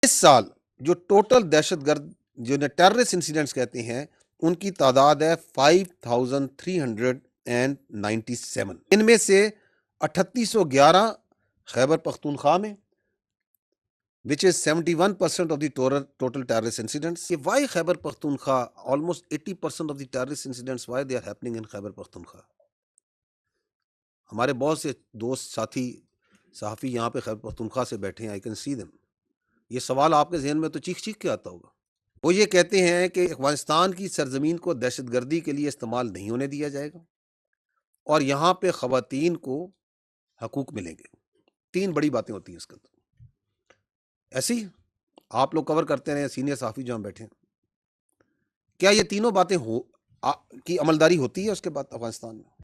اس سال جو ٹوٹل دہشت گرد جو ٹیررسٹ انسیڈنٹس کہتے ہیں ان کی تعداد ہے 5397۔ ان میں سے 3811 خیبر پختونخوا میں which is 71% of the total terrorist incidents. Why Khyber Pakhtunkhwa? Almost 80% of the terrorist incidents, why they are happening in Khyber Pakhtunkhwa? ہمارے بہت سے دوست ساتھی صحافی یہاں پہ خیبر پختونخوا سے بیٹھے ہیں. I can see them. یہ سوال آپ کے ذہن میں تو چیخ کے آتا ہوگا. وہ یہ کہتے ہیں کہ افغانستان کی سرزمین کو دہشت گردی کے لیے استعمال نہیں ہونے دیا جائے گا اور یہاں پہ خواتین کو حقوق ملیں گے. 3 بڑی باتیں ہوتی ہیں اس کے اندر. ایسی آپ لوگ کور کرتے رہے سینئر صحافی جہاں بیٹھے ہیں. کیا یہ تینوں باتیں کی عملداری ہوتی ہے اس کے بعد افغانستان میں؟